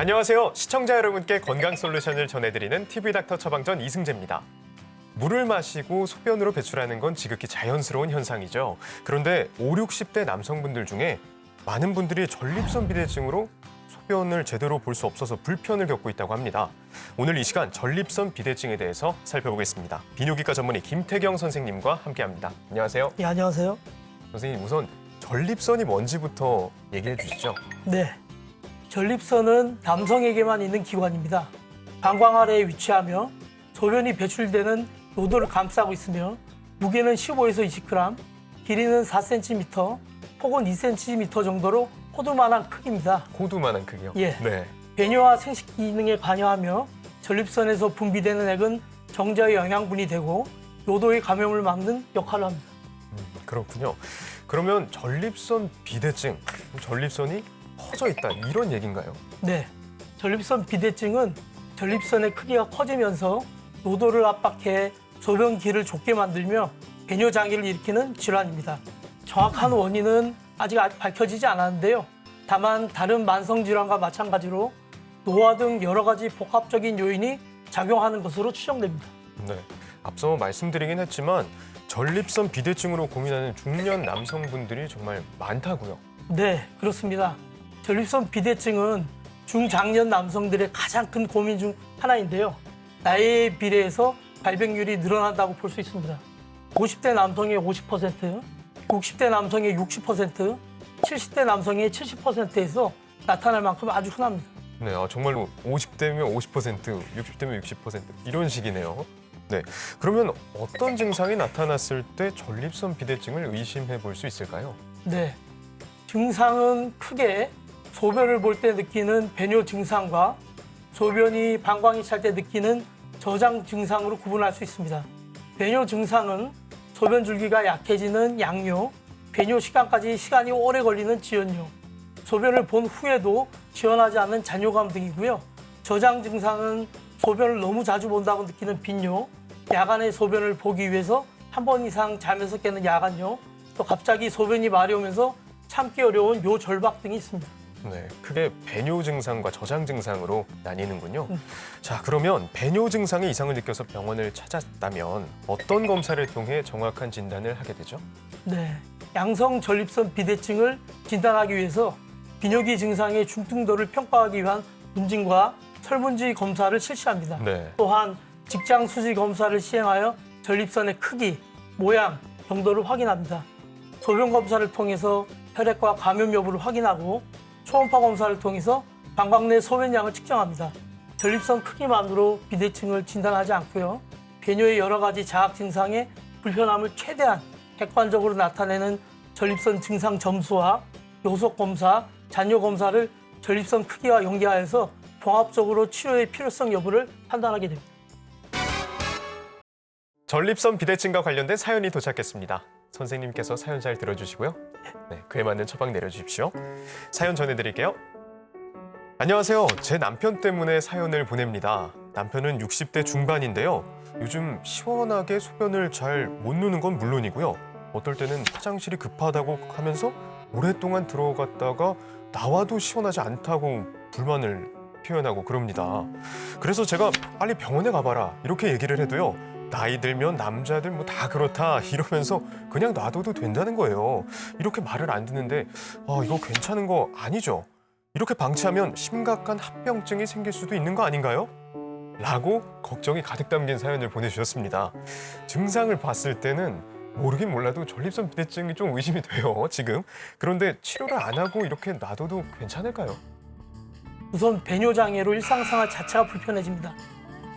안녕하세요. 시청자 여러분께 건강 솔루션을 전해드리는 TV닥터 처방전 이승재입니다. 물을 마시고 소변으로 배출하는 건 지극히 자연스러운 현상이죠. 그런데 5, 60대 남성분들 중에 많은 분들이 전립선 비대증으로 소변을 제대로 볼 수 없어서 불편을 겪고 있다고 합니다. 오늘 이 시간 전립선 비대증에 대해서 살펴보겠습니다. 비뇨기과 전문의 김태경 선생님과 함께합니다. 안녕하세요. 네, 안녕하세요. 선생님, 우선 전립선이 뭔지부터 얘기해 주시죠. 네, 전립선은 남성에게만 있는 기관입니다. 방광 아래에 위치하며 소변이 배출되는 요도를 감싸고 있으며 무게는 15에서 20g, 길이는 4cm, 폭은 2cm 정도로 호두만한 크기입니다. 호두만한 크기요? 예. 네. 배뇨와 생식 기능에 관여하며 전립선에서 분비되는 액은 정자의 영양분이 되고 요도의 감염을 막는 역할을 합니다. 그렇군요. 그러면 전립선 비대증, 전립선이 커져 있다 이런 얘기인가요? 네, 전립선 비대증은 전립선의 크기가 커지면서 요도를 압박해 소변기를 좁게 만들며 배뇨 장애를 일으키는 질환입니다. 정확한 원인은 아직 밝혀지지 않았는데요. 다만 다른 만성 질환과 마찬가지로 노화 등 여러 가지 복합적인 요인이 작용하는 것으로 추정됩니다. 네. 앞서 말씀드리긴 했지만 전립선 비대증으로 고민하는 중년 남성분들이 정말 많다고요. 네, 그렇습니다. 전립선 비대증은 중장년 남성들의 가장 큰 고민 중 하나인데요. 나이에 비례해서 발병률이 늘어난다고 볼 수 있습니다. 50대 남성의 50%, 60대 남성의 60%, 70대 남성의 70%에서 나타날 만큼 아주 흔합니다. 네, 정말로 50대면 50%, 60대면 60% 이런 식이네요. 네, 그러면 어떤 증상이 나타났을 때 전립선 비대증을 의심해 볼 수 있을까요? 네, 증상은 크게 소변을 볼 때 느끼는 배뇨 증상과 소변이 방광이 찰 때 느끼는 저장 증상으로 구분할 수 있습니다. 배뇨 증상은 소변 줄기가 약해지는 양뇨, 배뇨 시간까지 시간이 오래 걸리는 지연뇨, 소변을 본 후에도 지원하지 않는 잔뇨감 등이고요. 저장 증상은 소변을 너무 자주 본다고 느끼는 빈뇨, 야간에 소변을 보기 위해서 한 번 이상 자면서 깨는 야간뇨, 또 갑자기 소변이 마려우면서 참기 어려운 요절박 등이 있습니다. 네, 크게 배뇨 증상과 저장 증상으로 나뉘는군요. 자, 그러면 배뇨 증상의 이상을 느껴서 병원을 찾았다면 어떤 검사를 통해 정확한 진단을 하게 되죠? 네, 양성 전립선 비대증을 진단하기 위해서 비뇨기 증상의 중증도를 평가하기 위한 문진과 설문지 검사를 실시합니다. 네. 또한 직장 수지 검사를 시행하여 전립선의 크기, 모양, 정도를 확인합니다. 소변 검사를 통해서 혈액과 감염 여부를 확인하고 초음파 검사를 통해서 방광 내 소변량을 측정합니다. 전립선 크기만으로 비대증을 진단하지 않고요. 배뇨의 여러 가지 자학 증상의 불편함을 최대한 객관적으로 나타내는 전립선 증상 점수와 요속 검사, 잔뇨 검사를 전립선 크기와 연계하여서 종합적으로 치료의 필요성 여부를 판단하게 됩니다. 전립선 비대증과 관련된 사연이 도착했습니다. 선생님께서 사연 잘 들어주시고요. 네, 그에 맞는 처방 내려주십시오. 사연 전해드릴게요. 안녕하세요. 제 남편 때문에 사연을 보냅니다. 남편은 60대 중반인데요. 요즘 시원하게 소변을 잘 못 누는 건 물론이고요. 어떨 때는 화장실이 급하다고 하면서 오랫동안 들어갔다가 나와도 시원하지 않다고 불만을 표현하고 그럽니다. 그래서 제가 빨리 병원에 가봐라 이렇게 얘기를 해도요. 나이 들면 남자들 뭐 다 그렇다 이러면서 그냥 놔둬도 된다는 거예요. 이렇게 말을 안 듣는데 이거 괜찮은 거 아니죠? 이렇게 방치하면 심각한 합병증이 생길 수도 있는 거 아닌가요? 라고 걱정이 가득 담긴 사연을 보내주셨습니다. 증상을 봤을 때는 모르긴 몰라도 전립선 비대증이 좀 의심이 돼요, 지금. 그런데 치료를 안 하고 이렇게 놔둬도 괜찮을까요? 우선 배뇨 장애로 일상생활 자체가 불편해집니다.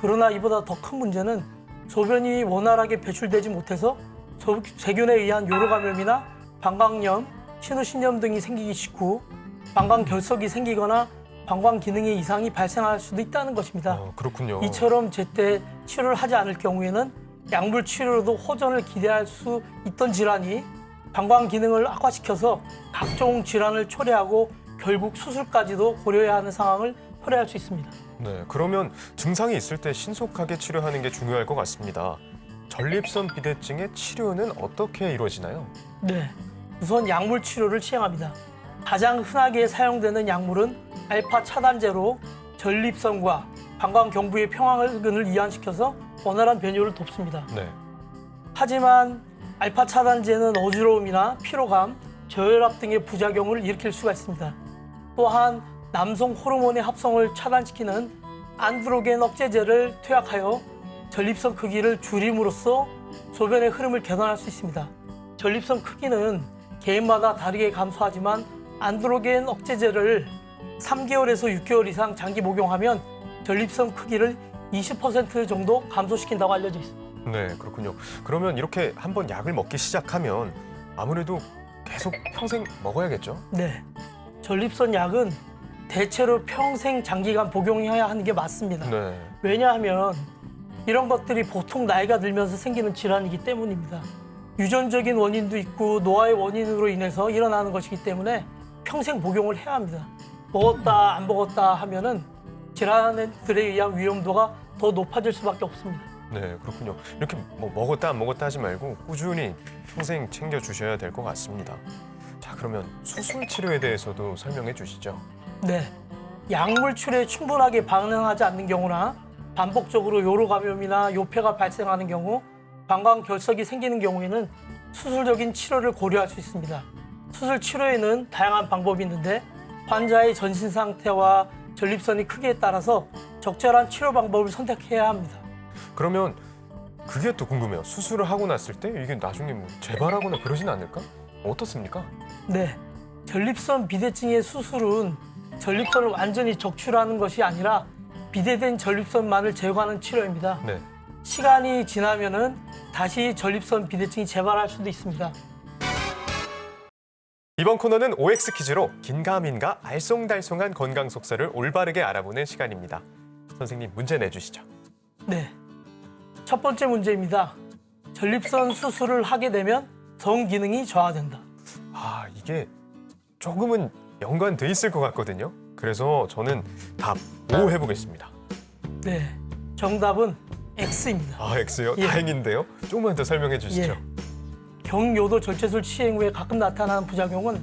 그러나 이보다 더 큰 문제는 소변이 원활하게 배출되지 못해서 세균에 의한 요로 감염이나 방광염, 신우신염 등이 생기기 쉽고 방광 결석이 생기거나 방광 기능에 이상이 발생할 수도 있다는 것입니다. 그렇군요. 이처럼 제때 치료를 하지 않을 경우에는 약물 치료로도 호전을 기대할 수 있던 질환이 방광 기능을 악화시켜서 각종 질환을 초래하고 결국 수술까지도 고려해야 하는 상황을 초래할 수 있습니다. 네, 그러면 증상이 있을 때 신속하게 치료하는 게 중요할 것 같습니다. 전립선 비대증의 치료는 어떻게 이루어지나요? 네, 우선 약물 치료를 시행합니다. 가장 흔하게 사용되는 약물은 알파 차단제로 전립선과 방광 경부의 평화근을 이완시켜서 원활한 변효를 돕습니다. 네. 하지만 알파 차단제는 어지러움이나 피로감, 저혈압 등의 부작용을 일으킬 수가 있습니다. 또한 남성 호르몬의 합성을 차단시키는 안드로겐 억제제를 투약하여 전립선 크기를 줄임으로써 소변의 흐름을 개선할 수 있습니다. 전립선 크기는 개인마다 다르게 감소하지만 안드로겐 억제제를 3개월에서 6개월 이상 장기 복용하면 전립선 크기를 20% 정도 감소시킨다고 알려져 있습니다. 네, 그렇군요. 그러면 이렇게 한번 약을 먹기 시작하면 아무래도 계속 평생 먹어야겠죠? 네, 전립선 약은 대체로 평생 장기간 복용해야 하는 게 맞습니다. 네. 왜냐하면 이런 것들이 보통 나이가 들면서 생기는 질환이기 때문입니다. 유전적인 원인도 있고 노화의 원인으로 인해서 일어나는 것이기 때문에 평생 복용을 해야 합니다. 먹었다 안 먹었다 하면은 질환들에 의한 위험도가 더 높아질 수밖에 없습니다. 네, 그렇군요. 이렇게 뭐 먹었다 안 먹었다 하지 말고 꾸준히 평생 챙겨 주셔야 될 것 같습니다. 자, 그러면 수술 치료에 대해서도 설명해 주시죠. 네, 약물 치료에 충분하게 반응하지 않는 경우나 반복적으로 요로 감염이나 요폐가 발생하는 경우, 방광 결석이 생기는 경우에는 수술적인 치료를 고려할 수 있습니다. 수술 치료에는 다양한 방법이 있는데 환자의 전신 상태와 전립선의 크기에 따라서 적절한 치료 방법을 선택해야 합니다. 그러면 그게 또 궁금해요. 수술을 하고 났을 때 이게 나중에 뭐 재발하거나 그러진 않을까? 어떻습니까? 네, 전립선 비대증의 수술은 전립선을 완전히 적출하는 것이 아니라 비대된 전립선만을 제거하는 치료입니다. 네. 시간이 지나면은 다시 전립선 비대증이 재발할 수도 있습니다. 이번 코너는 OX 퀴즈로 긴가민가 알쏭달쏭한 건강 속설을 올바르게 알아보는 시간입니다. 선생님, 문제 내주시죠. 네, 첫 번째 문제입니다. 전립선 수술을 하게 되면 성 기능이 저하된다. 아, 이게 조금은 연관돼 있을 것 같거든요. 그래서 저는 답 O 해보겠습니다. 네, 정답은 X입니다. 아, X요? 예. 다행인데요. 조금만 더 설명해 주시죠. 예. 경요도 절제술 시행 후에 가끔 나타나는 부작용은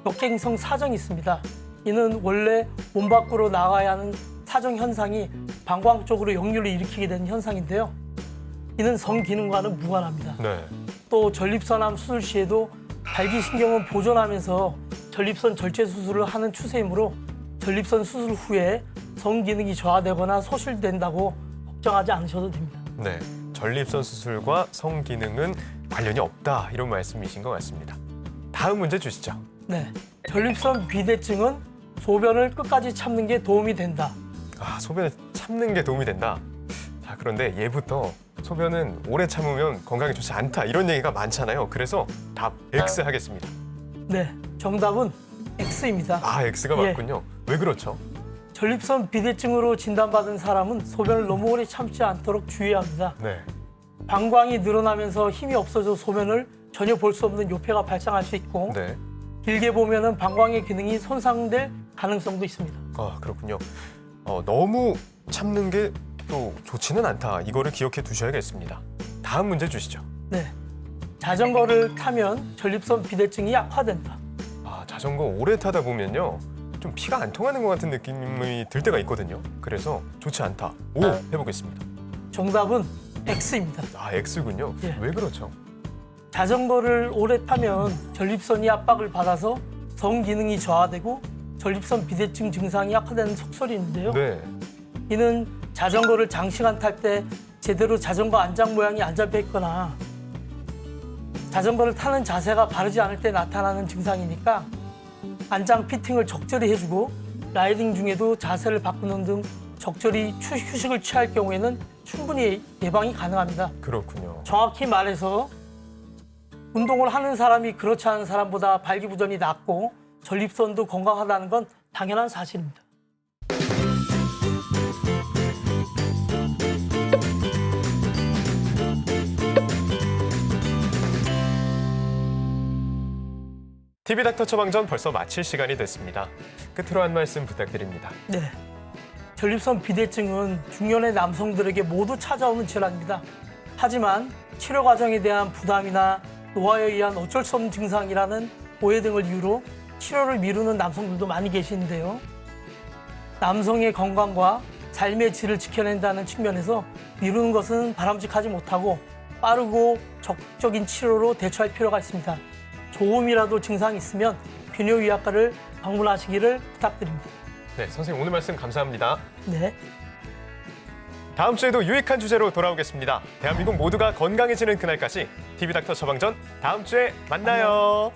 역행성 사정이 있습니다. 이는 원래 몸 밖으로 나가야 하는 사정 현상이 방광 쪽으로 역류를 일으키게 되는 현상인데요. 이는 성 기능과는 무관합니다. 네. 또 전립선암 수술 시에도 발기신경은 보존하면서 전립선 절제 수술을 하는 추세이므로 전립선 수술 후에 성 기능이 저하되거나 소실된다고 걱정하지 않으셔도 됩니다. 네. 전립선 수술과 성 기능은 관련이 없다, 이런 말씀이신 것 같습니다. 다음 문제 주시죠. 네, 전립선 비대증은 소변을 끝까지 참는 게 도움이 된다. 아, 소변을 참는 게 도움이 된다. 자, 그런데 예부터 소변은 오래 참으면 건강에 좋지 않다, 이런 얘기가 많잖아요. 그래서 답 X 하겠습니다. 네, 정답은 X입니다. 아, X가 예. 맞군요. 왜 그렇죠? 전립선 비대증으로 진단받은 사람은 소변을 너무 오래 참지 않도록 주의해야 합니다. 네. 방광이 늘어나면서 힘이 없어져 소변을 전혀 볼 수 없는 요폐가 발생할 수 있고 네. 길게 보면은 방광의 기능이 손상될 가능성도 있습니다. 아, 그렇군요. 너무 참는 게 또 좋지는 않다. 이거를 기억해 두셔야겠습니다. 다음 문제 주시죠. 네, 자전거를 타면 전립선 비대증이 약화된다. 아, 자전거 오래 타다 보면요, 좀 피가 안 통하는 것 같은 느낌이 들 때가 있거든요. 그래서 좋지 않다. O 해보겠습니다. 정답은 X입니다. 아, X군요. 예. 왜 그렇죠? 자전거를 오래 타면 전립선이 압박을 받아서 성 기능이 저하되고 전립선 비대증 증상이 악화되는 속설이 있는데요. 네. 이는 자전거를 장시간 탈 때 제대로 자전거 안장 모양이 안 잡혀 있거나 자전거를 타는 자세가 바르지 않을 때 나타나는 증상이니까 안장 피팅을 적절히 해주고 라이딩 중에도 자세를 바꾸는 등 적절히 휴식을 취할 경우에는 충분히 예방이 가능합니다. 그렇군요. 정확히 말해서 운동을 하는 사람이 그렇지 않은 사람보다 발기부전이 낮고 전립선도 건강하다는 건 당연한 사실입니다. TV닥터 처방전 벌써 마칠 시간이 됐습니다. 끝으로 한 말씀 부탁드립니다. 네, 전립선 비대증은 중년의 남성들에게 모두 찾아오는 질환입니다. 하지만 치료 과정에 대한 부담이나 노화에 의한 어쩔 수 없는 증상이라는 오해 등을 이유로 치료를 미루는 남성들도 많이 계시는데요. 남성의 건강과 삶의 질을 지켜낸다는 측면에서 미루는 것은 바람직하지 못하고 빠르고 적극적인 치료로 대처할 필요가 있습니다. 조금이라도 증상이 있으면 비뇨의학과를 방문하시기를 부탁드립니다. 네, 선생님 오늘 말씀 감사합니다. 네. 다음 주에도 유익한 주제로 돌아오겠습니다. 대한민국 모두가 건강해지는 그날까지 TV닥터 처방전 다음 주에 만나요.